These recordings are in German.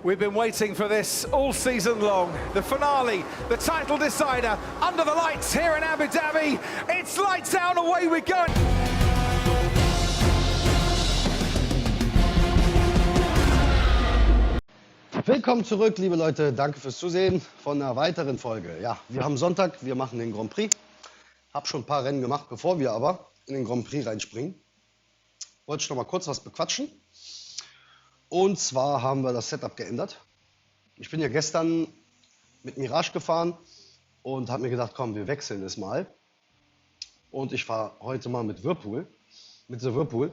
We've been waiting for this all season long. The finale, the title decider, under the lights here in Abu Dhabi. It's lights out, away we go. Willkommen zurück, liebe Leute. Danke fürs Zusehen von einer weiteren Folge. Ja, wir haben Sonntag, wir machen den Grand Prix. Hab schon ein paar Rennen gemacht, bevor wir aber in den Grand Prix reinspringen. Wollte ich noch mal kurz was bequatschen. Und zwar haben wir das Setup geändert. Ich bin ja gestern mit Mirage gefahren und habe mir gedacht, komm, wir wechseln es mal. Und ich fahre heute mal mit Whirlpool, mit The Whirlpool.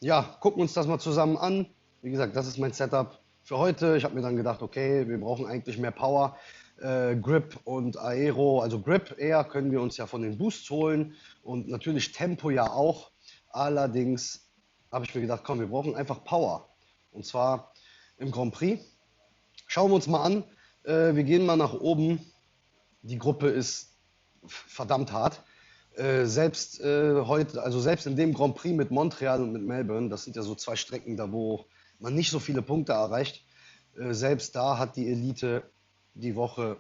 Ja, gucken uns das mal zusammen an. Wie gesagt, das ist mein Setup für heute. Ich habe mir dann gedacht, okay, wir brauchen eigentlich mehr Power. Grip und Aero, also Grip eher können wir uns ja von den Boosts holen und natürlich Tempo ja auch. Allerdings habe ich mir gedacht, komm, wir brauchen einfach Power. Und zwar im Grand Prix. Schauen wir uns mal an. Wir gehen mal nach oben. Die Gruppe ist verdammt hart. Selbst heute, also selbst in dem Grand Prix mit Montreal und mit Melbourne, das sind ja so zwei Strecken da, wo man nicht so viele Punkte erreicht. Selbst da hat die Elite die Woche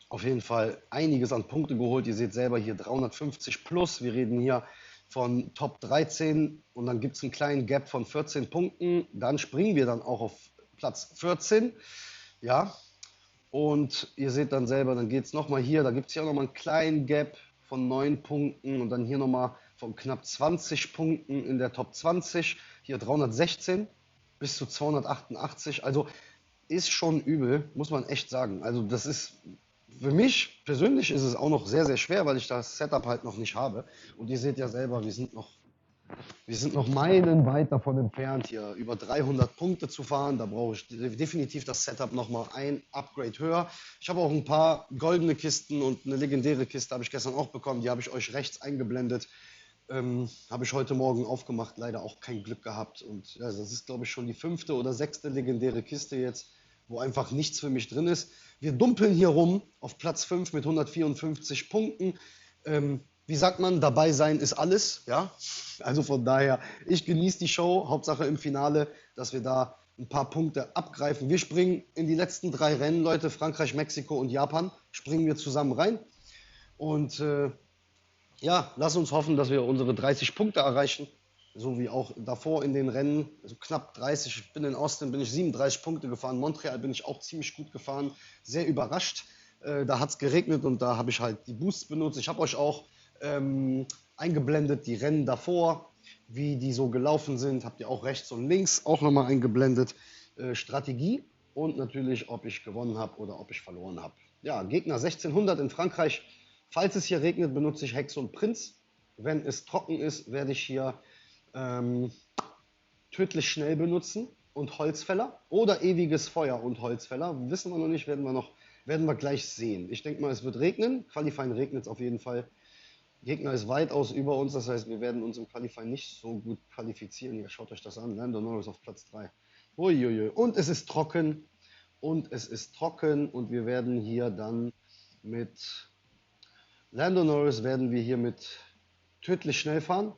auf jeden Fall einiges an Punkte geholt. Ihr seht selber hier 350 plus. Wir reden hier von Top 13 und dann gibt es einen kleinen Gap von 14 Punkten. Dann springen wir dann auch auf Platz 14. Ja, und ihr seht dann selber, dann geht es nochmal hier, da gibt es hier auch nochmal einen kleinen Gap von 9 Punkten und dann hier nochmal von knapp 20 Punkten in der Top 20. Hier 316 bis zu 288. Also ist schon übel, muss man echt sagen. Also das ist, für mich persönlich ist es auch noch sehr, sehr schwer, weil ich das Setup halt noch nicht habe. Und ihr seht ja selber, wir sind noch meilenweit davon entfernt, hier über 300 Punkte zu fahren. Da brauche ich definitiv das Setup nochmal ein Upgrade höher. Ich habe auch ein paar goldene Kisten und eine legendäre Kiste habe ich gestern auch bekommen. Die habe ich euch rechts eingeblendet. Habe ich heute Morgen aufgemacht, leider auch kein Glück gehabt. Und ja, das ist, glaube ich, schon die 5. oder 6. legendäre Kiste jetzt, wo einfach nichts für mich drin ist. Wir dumpeln hier rum auf Platz 5 mit 154 Punkten. Wie sagt man, dabei sein ist alles. Ja? Also von daher, ich genieße die Show. Hauptsache im Finale, dass wir da ein paar Punkte abgreifen. Wir springen in die letzten 3 Rennen, Leute. Frankreich, Mexiko und Japan springen wir zusammen rein. Und ja, lass uns hoffen, dass wir unsere 30 Punkte erreichen. So wie auch davor in den Rennen, also knapp 30. Ich bin in Austin, bin ich 37 Punkte gefahren. Montreal bin ich auch ziemlich gut gefahren. Sehr überrascht. Da hat es geregnet und da habe ich halt die Boosts benutzt. Ich habe euch auch eingeblendet, die Rennen davor, wie die so gelaufen sind. Habt ihr auch rechts und links auch nochmal eingeblendet. Strategie und natürlich, ob ich gewonnen habe oder ob ich verloren habe. Ja, Gegner 1600 in Frankreich. Falls es hier regnet, benutze ich Hex und Prinz. Wenn es trocken ist, werde ich hier tödlich schnell benutzen und Holzfäller oder ewiges Feuer und Holzfäller. Wissen wir noch nicht, werden wir gleich sehen. Ich denke mal, es wird regnen. Qualifying regnet es auf jeden Fall. Gegner ist weitaus über uns, das heißt, wir werden uns im Qualifying nicht so gut qualifizieren. Hier, schaut euch das an. Lando Norris auf Platz 3. Uiuiui. Und es ist trocken. Und wir werden hier dann mit Lando Norris tödlich schnell fahren.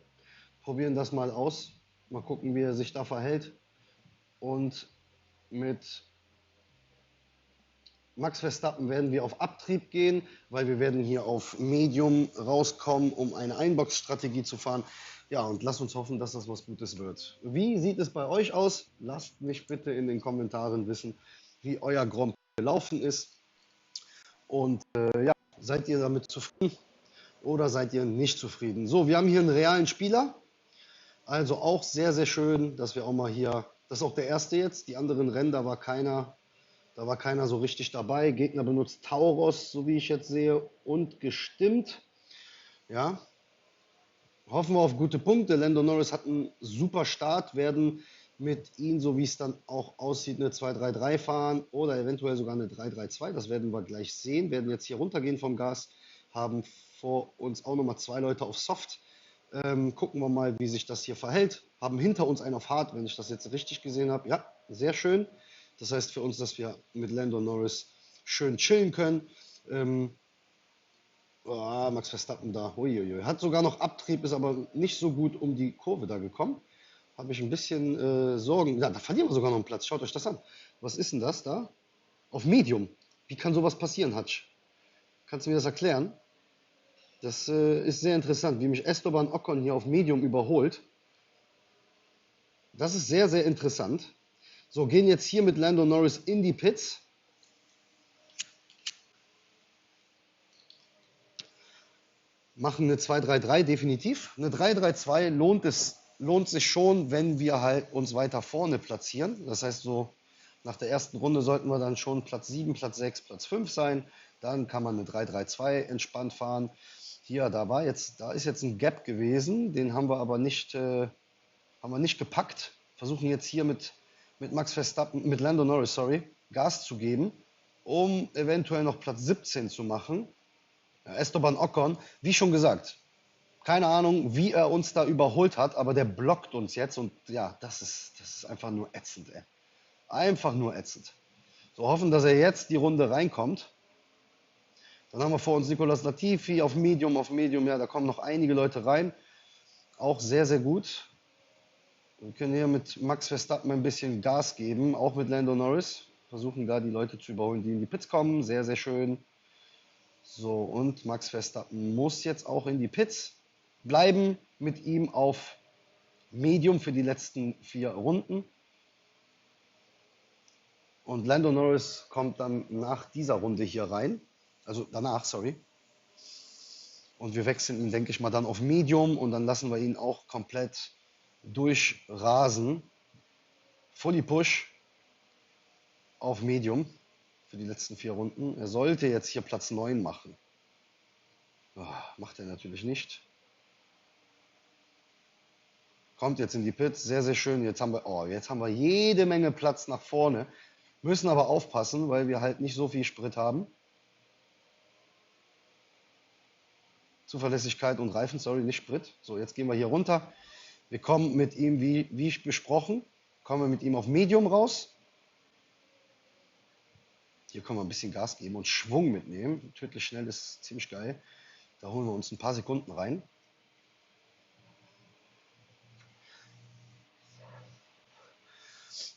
Probieren das mal aus. Mal gucken, wie er sich da verhält. Und mit Max Verstappen werden wir auf Abtrieb gehen, weil wir werden hier auf Medium rauskommen, um eine Einbox-Strategie zu fahren. Ja, und lasst uns hoffen, dass das was Gutes wird. Wie sieht es bei euch aus? Lasst mich bitte in den Kommentaren wissen, wie euer Grand Prix gelaufen ist. Und ja, seid ihr damit zufrieden oder seid ihr nicht zufrieden? So, wir haben hier einen realen Spieler. Also auch sehr, sehr schön, dass wir auch mal hier, das ist auch der erste jetzt, die anderen Rennen, da war keiner so richtig dabei. Gegner benutzt Tauros, so wie ich jetzt sehe, und gestimmt. Ja, hoffen wir auf gute Punkte. Lando Norris hat einen super Start, werden mit ihm, so wie es dann auch aussieht, eine 2-3-3 fahren oder eventuell sogar eine 3-3-2. Das werden wir gleich sehen. Werden jetzt hier runtergehen vom Gas, haben vor uns auch nochmal 2 Leute auf Soft. Gucken wir mal, wie sich das hier verhält. Haben hinter uns einen auf Hard, wenn ich das jetzt richtig gesehen habe. Ja, sehr schön. Das heißt für uns, dass wir mit Lando Norris schön chillen können. Max Verstappen da, uiuiui. Hat sogar noch Abtrieb, ist aber nicht so gut um die Kurve da gekommen. habe ich ein bisschen Sorgen. Ja, da verlieren wir sogar noch einen Platz. Schaut euch das an. Was ist denn das da? Auf Medium. Wie kann sowas passieren, Hatsch? Kannst du mir das erklären? Das ist sehr interessant, wie mich Esteban Ocon hier auf Medium überholt. Das ist sehr, sehr interessant. So, gehen jetzt hier mit Lando Norris in die Pits. Machen eine 2-3-3 definitiv. Eine 3-3-2 lohnt sich schon, wenn wir halt uns weiter vorne platzieren. Das heißt, so nach der ersten Runde sollten wir dann schon Platz 7, Platz 6, Platz 5 sein. Dann kann man eine 3-3-2 entspannt fahren. Hier, da ist jetzt ein Gap gewesen, den haben wir aber nicht gepackt. Versuchen jetzt hier mit Max Verstappen, mit Lando Norris, sorry, Gas zu geben, um eventuell noch Platz 17 zu machen. Ja, Esteban Ocon, wie schon gesagt, keine Ahnung, wie er uns da überholt hat, aber der blockt uns jetzt und ja, das ist einfach nur ätzend, ey. Einfach nur ätzend. So, hoffen, dass er jetzt die Runde reinkommt. Dann haben wir vor uns Nicolas Latifi auf Medium, ja, da kommen noch einige Leute rein. Auch sehr, sehr gut. Wir können hier mit Max Verstappen ein bisschen Gas geben, auch mit Lando Norris. Versuchen da die Leute zu überholen, die in die Pits kommen. Sehr, sehr schön. So, und Max Verstappen muss jetzt auch in die Pits bleiben. Mit ihm auf Medium für die letzten 4 Runden. Und Lando Norris kommt dann nach dieser Runde hier rein. Also danach, sorry. Und wir wechseln ihn, denke ich mal, dann auf Medium und dann lassen wir ihn auch komplett durchrasen. Fully Push auf Medium für die letzten 4 Runden. Er sollte jetzt hier Platz 9 machen. Oh, macht er natürlich nicht. Kommt jetzt in die Pits, sehr, sehr schön. Jetzt haben wir jede Menge Platz nach vorne. Müssen aber aufpassen, weil wir halt nicht so viel Sprit haben. Zuverlässigkeit und Reifen, sorry, nicht Sprit. So, jetzt gehen wir hier runter. Wir kommen mit ihm, wie besprochen, kommen wir mit ihm auf Medium raus. Hier können wir ein bisschen Gas geben und Schwung mitnehmen. Tödlich schnell ist ziemlich geil. Da holen wir uns ein paar Sekunden rein.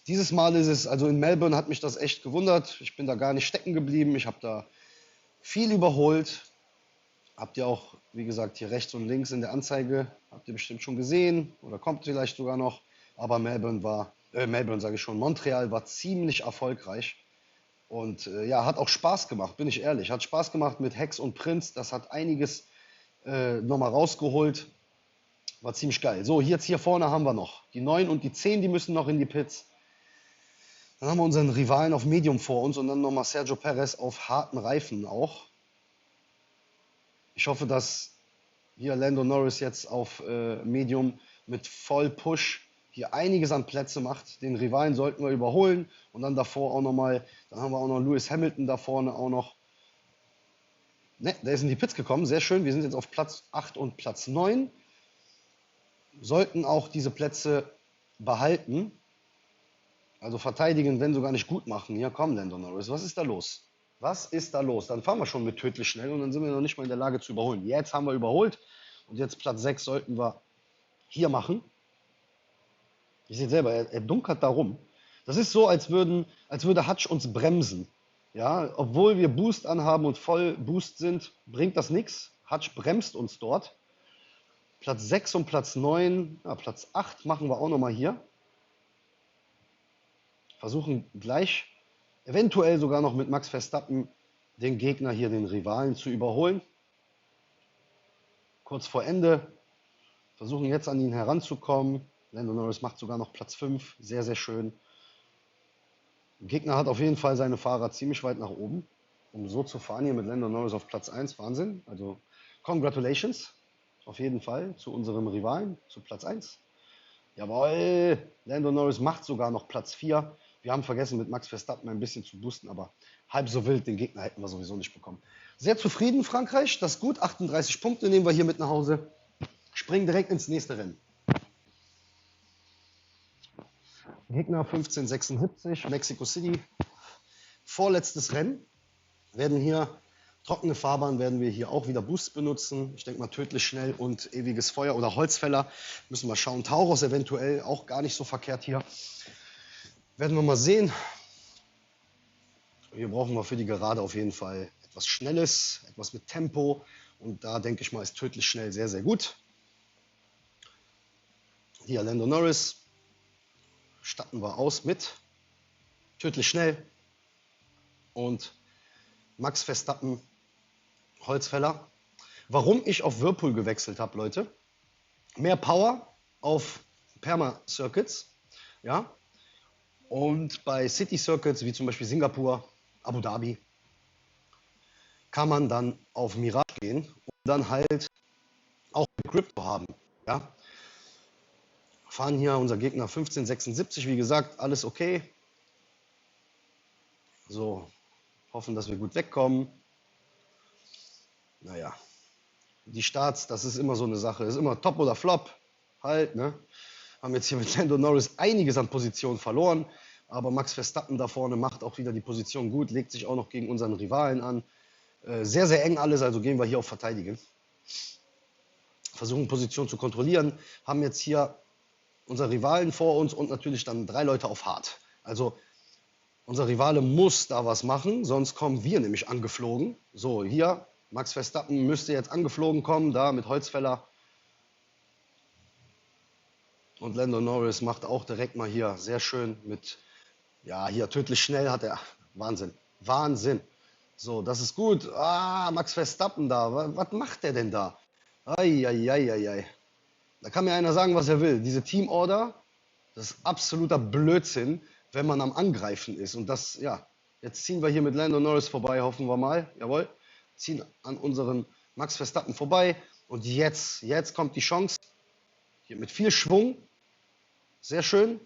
Dieses Mal ist es, also in Melbourne hat mich das echt gewundert. Ich bin da gar nicht stecken geblieben. Ich habe da viel überholt. Habt ihr auch, wie gesagt, hier rechts und links in der Anzeige, habt ihr bestimmt schon gesehen oder kommt vielleicht sogar noch. Aber Melbourne sage ich schon, Montreal war ziemlich erfolgreich. Und ja, hat auch Spaß gemacht, bin ich ehrlich. Hat Spaß gemacht mit Hex und Prinz. Das hat einiges nochmal rausgeholt. War ziemlich geil. So, jetzt hier vorne haben wir noch die 9 und die 10, die müssen noch in die Pits. Dann haben wir unseren Rivalen auf Medium vor uns und dann nochmal Sergio Perez auf harten Reifen auch. Ich hoffe, dass hier Lando Norris jetzt auf Medium mit voll Push hier einiges an Plätze macht. Den Rivalen sollten wir überholen und dann davor auch nochmal, dann haben wir auch noch Lewis Hamilton da vorne auch noch. Ne, der ist in die Pits gekommen, sehr schön. Wir sind jetzt auf Platz 8 und Platz 9. Sollten auch diese Plätze behalten. Also verteidigen, wenn sogar nicht gut machen. Hier, komm, Lando Norris, was ist da los? Was ist da los? Dann fahren wir schon mit tödlich schnell und dann sind wir noch nicht mal in der Lage zu überholen. Jetzt haben wir überholt und jetzt Platz 6 sollten wir hier machen. Ihr seht selber, er dunkert da rum. Das ist so, als würde Hutch uns bremsen. Ja, obwohl wir Boost anhaben und voll Boost sind, bringt das nichts. Hutch bremst uns dort. Platz 6 und Platz 9, ja, Platz 8 machen wir auch nochmal hier. Versuchen gleich, eventuell sogar noch mit Max Verstappen, den Gegner hier, den Rivalen, zu überholen. Kurz vor Ende. Versuchen jetzt an ihn heranzukommen. Lando Norris macht sogar noch Platz 5. Sehr, sehr schön. Der Gegner hat auf jeden Fall seine Fahrer ziemlich weit nach oben, um so zu fahren hier mit Lando Norris auf Platz 1. Wahnsinn. Also, congratulations. Auf jeden Fall zu unserem Rivalen, zu Platz 1. Jawohl, Lando Norris macht sogar noch Platz 4. Wir haben vergessen, mit Max Verstappen ein bisschen zu boosten, aber halb so wild, den Gegner hätten wir sowieso nicht bekommen. Sehr zufrieden, Frankreich, das ist gut. 38 Punkte nehmen wir hier mit nach Hause. Springen direkt ins nächste Rennen. Gegner 1576, Mexico City. Vorletztes Rennen. Werden hier Trockene Fahrbahn werden wir hier auch wieder Boost benutzen. Ich denke mal tödlich schnell und ewiges Feuer oder Holzfäller. Müssen wir schauen. Taurus eventuell auch gar nicht so verkehrt hier. Werden wir mal sehen. Hier brauchen wir für die Gerade auf jeden Fall etwas Schnelles, etwas mit Tempo. Und da denke ich mal, ist tödlich schnell sehr, sehr gut. Hier Lando Norris. Statten wir aus mit tödlich schnell. Und Max Verstappen, Holzfäller. Warum ich auf Whirlpool gewechselt habe, Leute. Mehr Power auf Perma-Circuits. Ja. Und bei City-Circuits, wie zum Beispiel Singapur, Abu Dhabi, kann man dann auf Mirage gehen und dann halt auch Grip haben. Ja. Fahren hier unser Gegner 1576, wie gesagt, alles okay. So, hoffen, dass wir gut wegkommen. Naja, die Starts, das ist immer so eine Sache. Das ist immer Top oder Flop. Halt, ne? Haben jetzt hier mit Lando Norris einiges an Positionen verloren. Aber Max Verstappen da vorne macht auch wieder die Position gut, legt sich auch noch gegen unseren Rivalen an. Sehr, sehr eng alles, also gehen wir hier auf Verteidigen. Versuchen Position zu kontrollieren. Haben jetzt hier unsere Rivalen vor uns und natürlich dann 3 Leute auf Hard. Also unser Rivale muss da was machen, sonst kommen wir nämlich angeflogen. So, hier, Max Verstappen müsste jetzt angeflogen kommen, da mit Holzfäller. Und Lando Norris macht auch direkt mal hier sehr schön mit, ja, hier tödlich schnell hat er, Wahnsinn, Wahnsinn. So, das ist gut. Ah, Max Verstappen da, was macht der denn da? Eieieiei. Da kann mir einer sagen, was er will. Diese Teamorder, das ist absoluter Blödsinn, wenn man am Angreifen ist. Und das, ja, jetzt ziehen wir hier mit Lando Norris vorbei, hoffen wir mal. Jawohl, ziehen an unseren Max Verstappen vorbei. Und jetzt kommt die Chance. Hier mit viel Schwung. Sehr schön.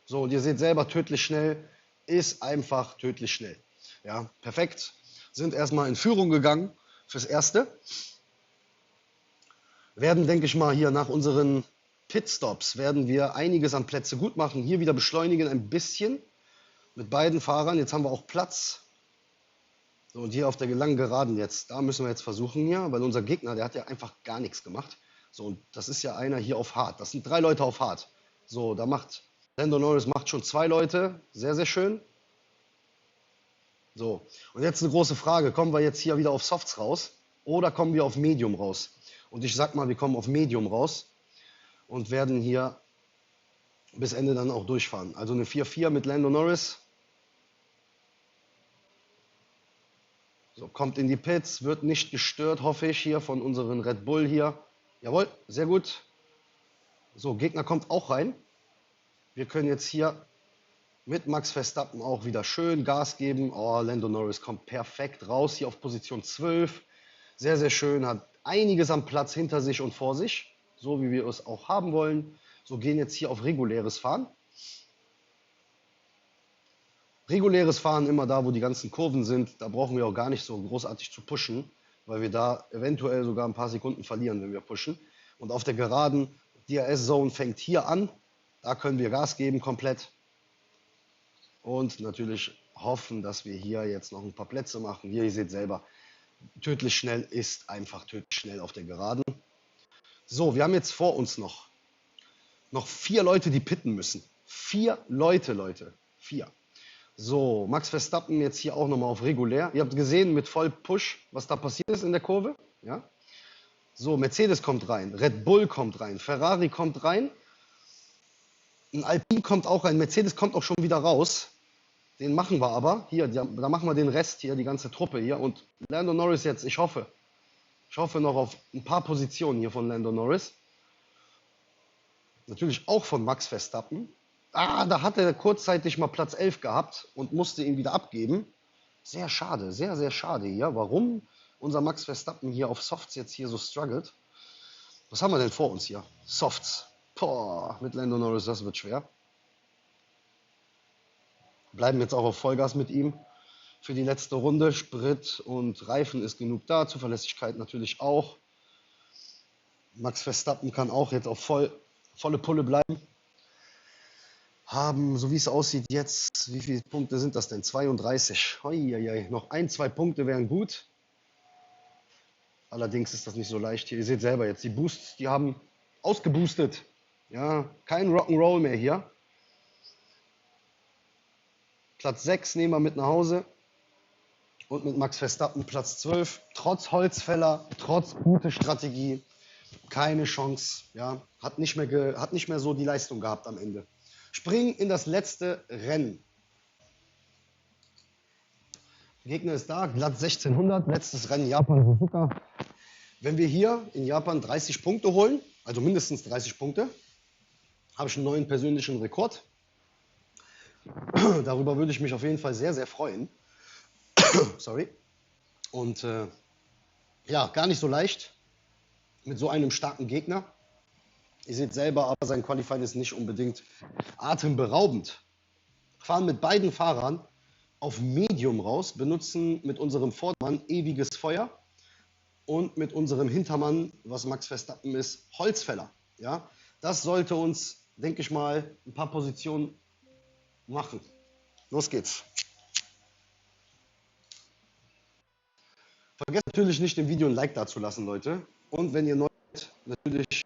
So, und ihr seht selber, tödlich schnell ist einfach tödlich schnell. Ja, perfekt. Sind erstmal in Führung gegangen fürs Erste. Werden, denke ich mal, hier nach unseren Pitstops werden wir einiges an Plätze gut machen. Hier wieder beschleunigen ein bisschen mit beiden Fahrern. Jetzt haben wir auch Platz. So, und hier auf der langen Geraden jetzt, da müssen wir jetzt versuchen hier, weil unser Gegner, der hat ja einfach gar nichts gemacht. So, und das ist ja einer hier auf Hard. Das sind 3 Leute auf Hard. So, da macht Lando Norris macht schon 2 Leute. Sehr, sehr schön. So, und jetzt eine große Frage. Kommen wir jetzt hier wieder auf Softs raus oder kommen wir auf Medium raus? Und ich sag mal, wir kommen auf Medium raus und werden hier bis Ende dann auch durchfahren. Also eine 4-4 mit Lando Norris. So, kommt in die Pits, wird nicht gestört, hoffe ich, hier von unseren Red Bull hier. Jawohl, sehr gut. So, Gegner kommt auch rein. Wir können jetzt hier mit Max Verstappen auch wieder schön Gas geben. Oh, Lando Norris kommt perfekt raus hier auf Position 12. Sehr, sehr schön, hat einiges am Platz hinter sich und vor sich, so wie wir es auch haben wollen. So, gehen jetzt hier auf reguläres Fahren. Reguläres Fahren immer da, wo die ganzen Kurven sind. Da brauchen wir auch gar nicht so großartig zu pushen, weil wir da eventuell sogar ein paar Sekunden verlieren, wenn wir pushen. Und auf der Geraden, DRS-Zone fängt hier an. Da können wir Gas geben komplett. Und natürlich hoffen, dass wir hier jetzt noch ein paar Plätze machen. Hier, ihr seht selber, tödlich schnell ist einfach tödlich schnell auf der Geraden. So, wir haben jetzt vor uns noch 4 Leute, die pitten müssen. 4 Leute, Leute. 4. So, Max Verstappen jetzt hier auch nochmal auf regulär. Ihr habt gesehen mit Vollpush, was da passiert ist in der Kurve. Ja? So, Mercedes kommt rein, Red Bull kommt rein, Ferrari kommt rein. Ein Alpine kommt auch rein, Mercedes kommt auch schon wieder raus. Den machen wir aber. Hier, da machen wir den Rest hier, die ganze Truppe hier. Und Lando Norris jetzt, ich hoffe noch auf ein paar Positionen hier von Lando Norris. Natürlich auch von Max Verstappen. Ah, da hat er kurzzeitig mal Platz 11 gehabt und musste ihn wieder abgeben. Sehr schade, sehr, sehr schade hier. Warum unser Max Verstappen hier auf Softs jetzt hier so struggelt. Was haben wir denn vor uns hier? Softs. Boah, mit Lando Norris, das wird schwer. Bleiben jetzt auch auf Vollgas mit ihm für die letzte Runde. Sprit und Reifen ist genug da. Zuverlässigkeit natürlich auch. Max Verstappen kann auch jetzt auf volle Pulle bleiben. Haben, so wie es aussieht jetzt, wie viele Punkte sind das denn? 32. Noch 1, 2 Punkte wären gut. Allerdings ist das nicht so leicht hier. Ihr seht selber jetzt, die Boosts, die haben ausgeboostet. Ja, kein Rock'n'Roll mehr hier. Platz 6 nehmen wir mit nach Hause. Und mit Max Verstappen Platz 12. Trotz Holzfäller, trotz gute Strategie, keine Chance. Ja, hat nicht mehr so die Leistung gehabt am Ende. Springen in das letzte Rennen. Gegner ist da, glatt 1600, letztes Rennen Japan Suzuka. Wenn wir hier in Japan 30 Punkte holen, also mindestens 30 Punkte, habe ich einen neuen persönlichen Rekord. Darüber würde ich mich auf jeden Fall sehr, sehr freuen. Sorry. Und ja, gar nicht so leicht mit so einem starken Gegner. Ihr seht selber, aber sein Qualifying ist nicht unbedingt atemberaubend. Fahren mit beiden Fahrern auf Medium raus, benutzen mit unserem Vordermann ewiges Feuer und mit unserem Hintermann, was Max Verstappen ist, Holzfäller. Ja, das sollte uns, denke ich mal, ein paar Positionen machen. Los geht's. Vergesst natürlich nicht, dem Video ein Like dazulassen, Leute. Und wenn ihr neu seid, natürlich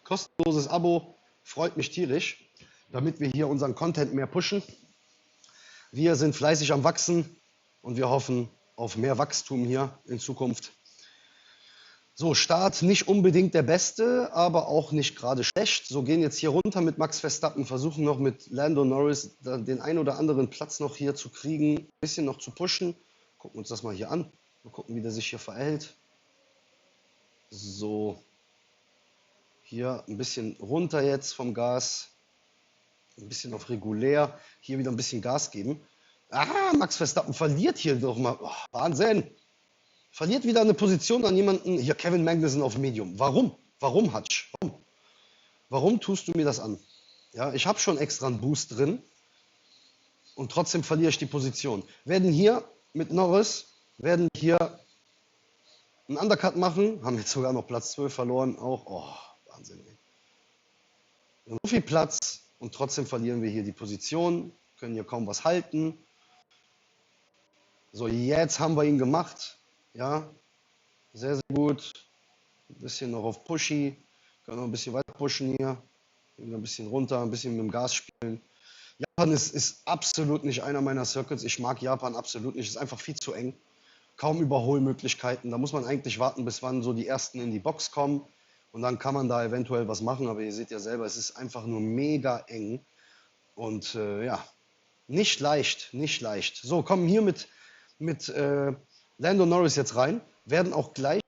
kostenloses Abo, freut mich tierisch, damit wir hier unseren Content mehr pushen. Wir sind fleißig am Wachsen und wir hoffen auf mehr Wachstum hier in Zukunft. So, Start nicht unbedingt der beste, aber auch nicht gerade schlecht. So, gehen jetzt hier runter mit Max Verstappen, versuchen noch mit Lando Norris den ein oder anderen Platz noch hier zu kriegen, ein bisschen noch zu pushen. Gucken uns das mal hier an. Mal gucken, wie der sich hier verhält. So, hier ein bisschen runter jetzt vom Gas. Ein bisschen auf regulär. Hier wieder ein bisschen Gas geben. Ah, Max Verstappen verliert hier doch mal. Oh, Wahnsinn. Verliert wieder eine Position an jemanden. Hier, Kevin Magnussen auf Medium. Warum? Warum, Hutch? Warum? Warum tust du mir das an? Ja, ich habe schon extra einen Boost drin. Und trotzdem verliere ich die Position. Werden hier mit Norris, werden hier einen Undercut machen. Haben jetzt sogar noch Platz 12 verloren. Auch, oh, Wahnsinn. So viel Platz. Und trotzdem verlieren wir hier die Position. Können hier kaum was halten. So, jetzt haben wir ihn gemacht. Ja, sehr, sehr gut. Ein bisschen noch auf Pushy. Können noch ein bisschen weiter pushen hier. Wieder ein bisschen runter, ein bisschen mit dem Gas spielen. Japan ist absolut nicht einer meiner Circuits. Ich mag Japan absolut nicht. Ist einfach viel zu eng. Kaum Überholmöglichkeiten. Da muss man eigentlich warten, bis wann so die Ersten in die Box kommen. Und dann kann man da eventuell was machen. Aber ihr seht ja selber, es ist einfach nur mega eng. Und ja, nicht leicht, nicht leicht. So, kommen hier mit Lando Norris jetzt rein. Werden auch gleich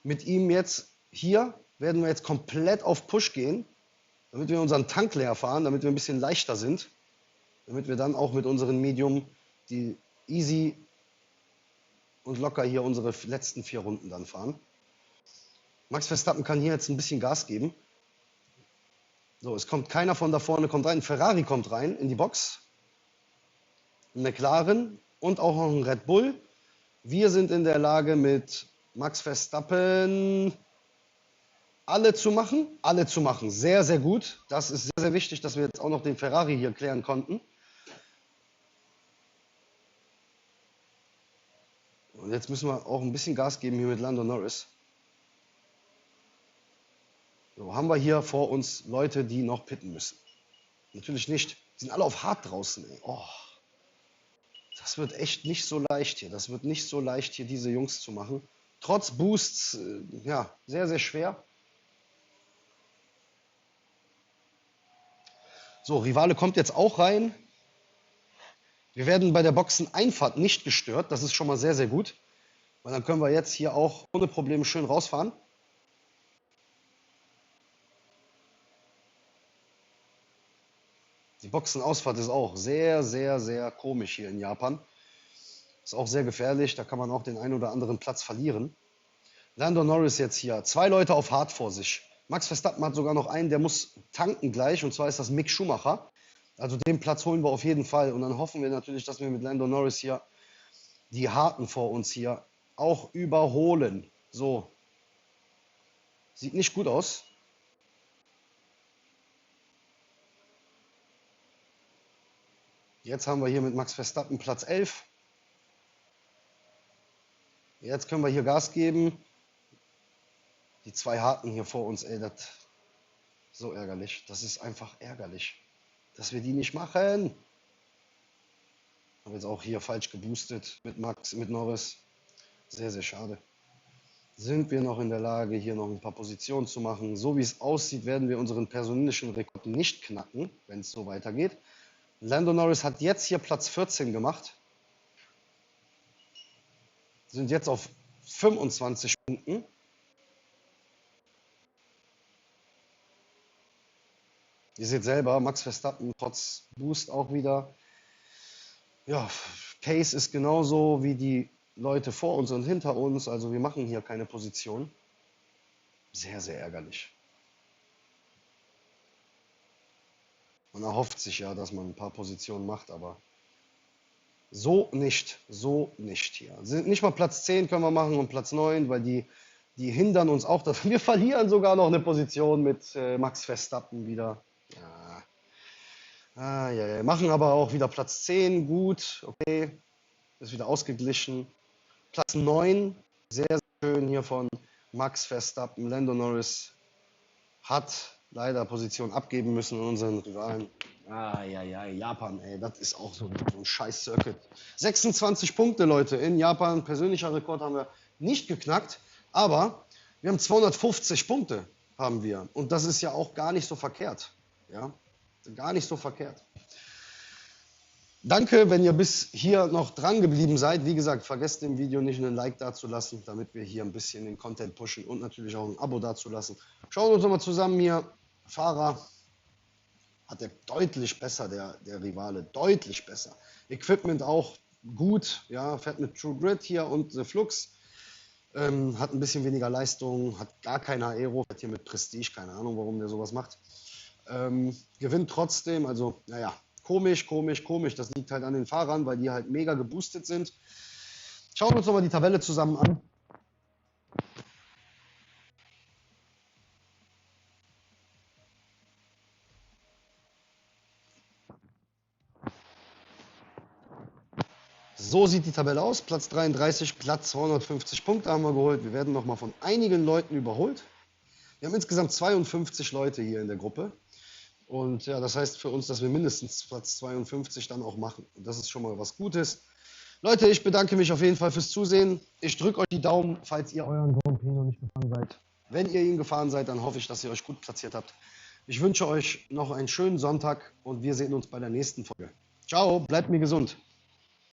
mit ihm jetzt hier, werden wir jetzt komplett auf Push gehen. Damit wir unseren Tank leer fahren, damit wir ein bisschen leichter sind. Damit wir dann auch mit unseren Medium die easy und locker hier unsere letzten 4 Runden dann fahren. Max Verstappen kann hier jetzt ein bisschen Gas geben. So, es kommt keiner von da vorne, kommt rein. Ein Ferrari kommt rein in die Box. Ein McLaren und auch noch ein Red Bull. Wir sind in der Lage mit Max Verstappen alle zu machen. Sehr, sehr gut. Das ist sehr, sehr wichtig, dass wir jetzt auch noch den Ferrari hier klären konnten. Und jetzt müssen wir auch ein bisschen Gas geben hier mit Lando Norris. So, haben wir hier vor uns Leute, die noch pitten müssen. Natürlich nicht. Die sind alle auf hart draußen. Ey. Oh, das wird echt nicht so leicht hier. Das wird nicht so leicht hier, diese Jungs zu machen. Trotz Boosts, ja, sehr, sehr schwer. So, Rivale kommt jetzt auch rein. Wir werden bei der Boxeneinfahrt nicht gestört. Das ist schon mal sehr, sehr gut. Weil dann können wir jetzt hier auch ohne Probleme schön rausfahren. Die Boxenausfahrt ist auch sehr, sehr, sehr komisch hier in Japan. Ist auch sehr gefährlich. Da kann man auch den einen oder anderen Platz verlieren. Lando Norris jetzt hier. 2 Leute auf hart vor sich. Max Verstappen hat sogar noch einen, der muss tanken gleich. Und zwar ist das Mick Schumacher. Also den Platz holen wir auf jeden Fall. Und dann hoffen wir natürlich, dass wir mit Lando Norris hier die Harten vor uns hier auch überholen. So. Sieht nicht gut aus. Jetzt haben wir hier mit Max Verstappen Platz 11. Jetzt können wir hier Gas geben. Die zwei Haken hier vor uns, ey, das so ärgerlich. Das ist einfach ärgerlich, dass wir die nicht machen. Habe jetzt auch hier falsch geboostet mit Max, mit Norris. Sehr, sehr schade. Sind wir noch in der Lage, hier noch ein paar Positionen zu machen? So wie es aussieht, werden wir unseren persönlichen Rekord nicht knacken, wenn es so weitergeht. Lando Norris hat jetzt hier Platz 14 gemacht. Sind jetzt auf 25 Punkten. Ihr seht selber, Max Verstappen trotz Boost auch wieder. Ja, Pace ist genauso wie die Leute vor uns und hinter uns. Also wir machen hier keine Position. Sehr, sehr ärgerlich. Man erhofft sich ja, dass man ein paar Positionen macht, aber so nicht hier. Nicht mal Platz 10 können wir machen und Platz 9, weil die hindern uns auch. Wir verlieren sogar noch eine Position mit Max Verstappen wieder. Ja. Machen aber auch wieder Platz 10, gut, okay. Ist wieder ausgeglichen. Platz 9, sehr, sehr schön hier von Max Verstappen. Lando Norris hat leider Position abgeben müssen an unseren Rivalen. Japan, ey, das ist auch so ein scheiß Circuit. 26 Punkte, Leute, in Japan. Persönlicher Rekord haben wir nicht geknackt, aber wir haben 250 Punkte, haben wir. Und das ist ja auch gar nicht so verkehrt. Ja, gar nicht so verkehrt. Danke, wenn ihr bis hier noch dran geblieben seid. Wie gesagt, vergesst dem Video nicht einen Like dazulassen, damit wir hier ein bisschen den Content pushen und natürlich auch ein Abo dazulassen. Schauen wir uns nochmal zusammen hier. Fahrer hat er deutlich besser, der Rivale, deutlich besser. Equipment auch gut, ja, fährt mit True Grit hier und The Flux. Hat ein bisschen weniger Leistung, hat gar keine Aero, fährt hier mit Prestige, keine Ahnung, warum der sowas macht. Gewinnt trotzdem, also naja, komisch. Das liegt halt an den Fahrern, weil die halt mega geboostet sind. Schauen wir uns nochmal die Tabelle zusammen an. So sieht die Tabelle aus. Platz 33, Platz 250 Punkte haben wir geholt. Wir werden nochmal von einigen Leuten überholt. Wir haben insgesamt 52 Leute hier in der Gruppe. Und ja, das heißt für uns, dass wir mindestens Platz 52 dann auch machen. Und das ist schon mal was Gutes. Leute, ich bedanke mich auf jeden Fall fürs Zusehen. Ich drücke euch die Daumen, falls ihr euren Grand Prix noch nicht gefahren seid. Wenn ihr ihn gefahren seid, dann hoffe ich, dass ihr euch gut platziert habt. Ich wünsche euch noch einen schönen Sonntag und wir sehen uns bei der nächsten Folge. Ciao, bleibt mir gesund.